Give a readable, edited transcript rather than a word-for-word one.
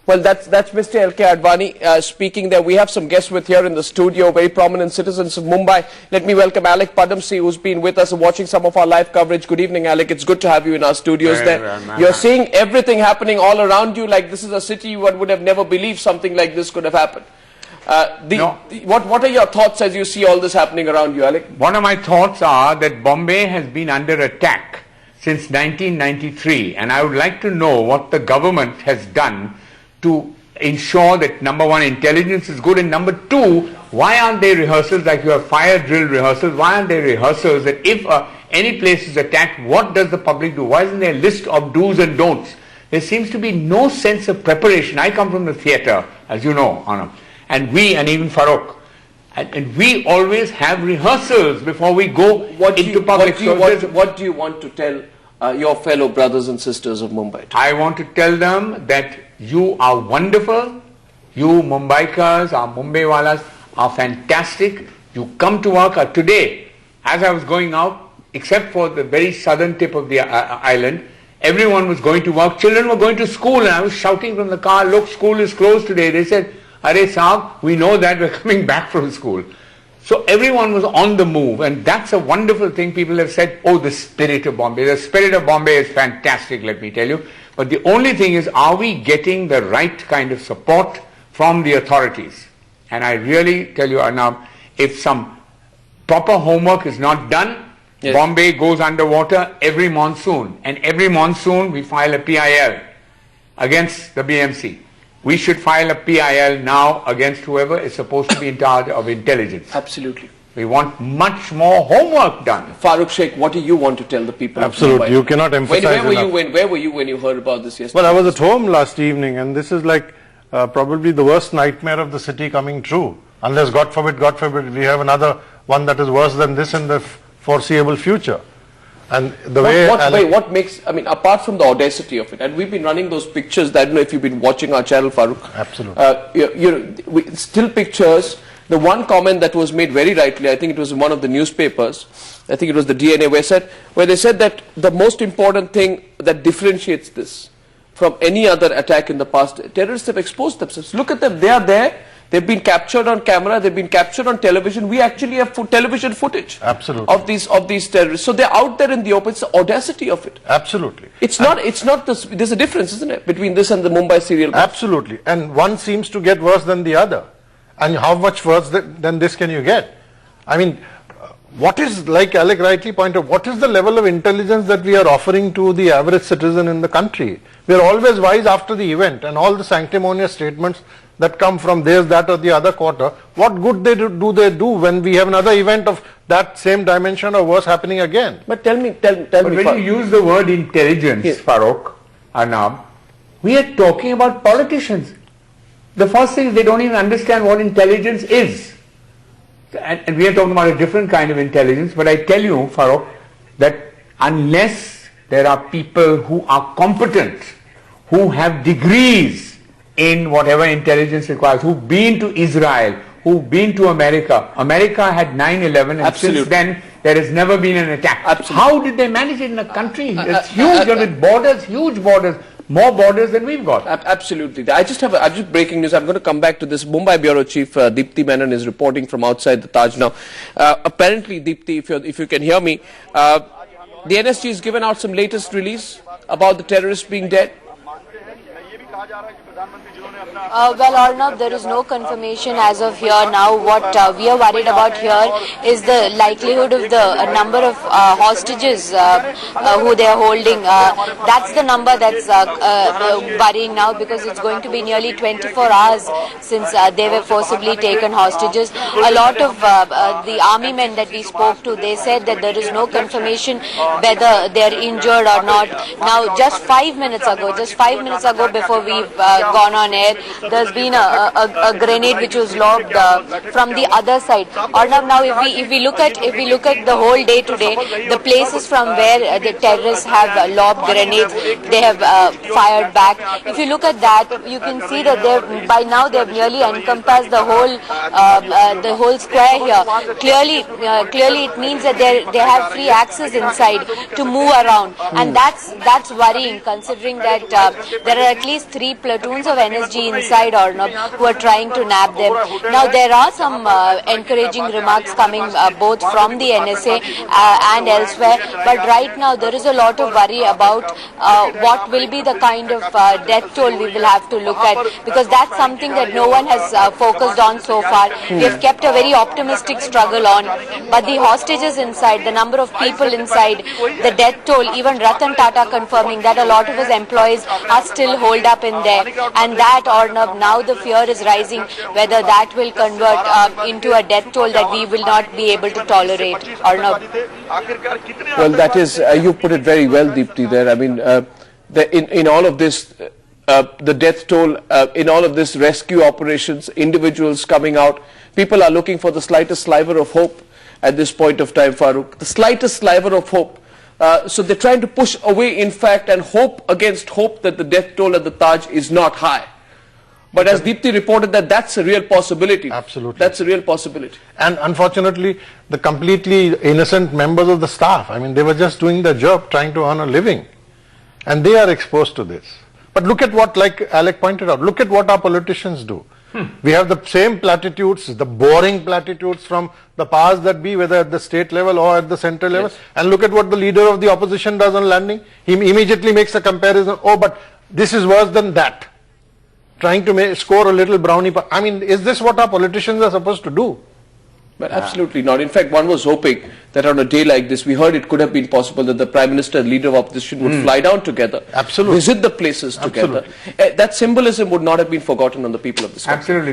Well, that's Mr. L.K. Advani speaking there. We have some guests with here in the studio, very prominent citizens of Mumbai. Let me welcome Alec Padamsee, who's been with us and watching some of our live coverage. Good evening, Alec. It's good to have you in our studios there. You're seeing everything happening all around you, like this is a city one would have never believed something like this could have happened. What are your thoughts as you see all this happening around you, Alec? One of my thoughts are that Bombay has been under attack since 1993, and I would like to know what the government has done to ensure that, number one, intelligence is good, and number two, why aren't there rehearsals like you have fire drill rehearsals? Why aren't there rehearsals that if any place is attacked, what does the public do? Why isn't there a list of do's and don'ts? There seems to be no sense of preparation. I come from the theatre, as you know, Anam, and even Farokh, and we always have rehearsals before we go into public. What do you want to tell your fellow brothers and sisters of Mumbai? I want to tell them that you are wonderful. You Mumbaikas, our Mumbaiwalas are fantastic. You come to work. Today, as I was going out, except for the very southern tip of the island, everyone was going to work. Children were going to school, and I was shouting from the car, look, school is closed today. They said, Are Saab, we know that, we're coming back from school. So everyone was on the move, and that's a wonderful thing. People have said, oh, the spirit of Bombay. The spirit of Bombay is fantastic, let me tell you. But the only thing is, are we getting the right kind of support from the authorities? And I really tell you, Arnab, if some proper homework is not done, yes, Bombay goes underwater every monsoon. And every monsoon we file a PIL against the BMC. We should file a PIL now against whoever is supposed to be in charge of intelligence. Absolutely. We want much more homework done. Farokh Sheikh, what do you want to tell the people? Absolutely. You cannot emphasize where were you when you heard about this yesterday? Well, I was at home last evening, and this is like probably the worst nightmare of the city coming true. Unless, God forbid, we have another one that is worse than this in the foreseeable future. And the what makes, I mean, apart from the audacity of it, and we've been running those pictures, that I don't know if you've been watching our channel, Farokh. Absolutely. Still pictures. The one comment that was made very rightly, I think it was in one of the newspapers, I think it was the DNA website, where they said that the most important thing that differentiates this from any other attack in the past, terrorists have exposed themselves. Look at them, they are there, they've been captured on camera, they've been captured on television. We actually have television footage of these terrorists. So they're out there in the open. It's the audacity of it. Absolutely. It's not this, there's a difference, isn't it, between this and the Mumbai serial killer? Absolutely. And one seems to get worse than the other. And how much worse than this can you get? I mean, what is, like Alec rightly pointed out, what is the level of intelligence that we are offering to the average citizen in the country? We are always wise after the event, and all the sanctimonious statements that come from this, that or the other quarter, what good do they do when we have another event of that same dimension or worse happening again? But tell me. But when you use the word intelligence, yes, Farokh, Arnab, we are talking about politicians. The first thing is they don't even understand what intelligence is. And we are talking about a different kind of intelligence, but I tell you, Farokh, that unless there are people who are competent, who have degrees in whatever intelligence requires, who've been to Israel, who've been to America. America had 9/11, and since then there has never been an attack. Absolutely. How did they manage it in a country that's huge, with borders, huge borders, more borders than we've got? Absolutely. I just breaking news. I'm going to come back to this. Mumbai Bureau Chief Deepti Menon is reporting from outside the Taj now. Apparently, Deepti, if you can hear me, the NSG has given out some latest release about the terrorists being dead. Well, Arnab, there is no confirmation as of here now. What we are worried about here is the likelihood of the number of hostages who they are holding. That's the number that's worrying now, because it's going to be nearly 24 hours since they were forcibly taken hostages. A lot of the army men that we spoke to, they said that there is no confirmation whether they're injured or not. Now, just 5 minutes ago, before we've gone on air, there's been a grenade which was lobbed from the other side. Arnab, now if we look at the whole day today, the places from where the terrorists have lobbed grenades, they have fired back. If you look at that, you can see that by now they've nearly encompassed the whole square here. Clearly, it means that they have free access inside to move around, and that's worrying, considering that there are at least 3 platoons of NSG inside Arnab who are trying to nab them. Now there are some encouraging remarks coming both from the NSA and elsewhere, but right now there is a lot of worry about what will be the kind of death toll we will have to look at, because that's something that no one has focused on so far. We have kept a very optimistic struggle on, but the hostages inside, the number of people inside, the death toll, even Ratan Tata confirming that a lot of his employees are still holed up in there, and that Arnab, now the fear is rising whether that will convert into a death toll that we will not be able to tolerate. Arnab. Well, that is, you put it very well, Deepti, there. I mean, in all of this, the death toll, in all of this rescue operations, individuals coming out, people are looking for the slightest sliver of hope at this point of time, Farooq. The slightest sliver of hope. So they're trying to push away, in fact, and hope against hope that the death toll at the Taj is not high. But as Deepti reported, that's a real possibility. Absolutely. That's a real possibility. And unfortunately, the completely innocent members of the staff, I mean, they were just doing their job, trying to earn a living. And they are exposed to this. But look at what, like Alec pointed out, look at what our politicians do. We have the same platitudes, the boring platitudes from the powers that be, whether at the state level or at the central level. Yes. And look at what the leader of the opposition does on landing. He immediately makes a comparison. Oh, but this is worse than that. Trying to score a little brownie. I mean, is this what our politicians are supposed to do? But absolutely not. In fact, one was hoping that on a day like this, we heard it could have been possible that the Prime Minister and Leader of Opposition would fly down together, Absolutely. visit the places together. That symbolism would not have been forgotten on the people of this country. Absolutely.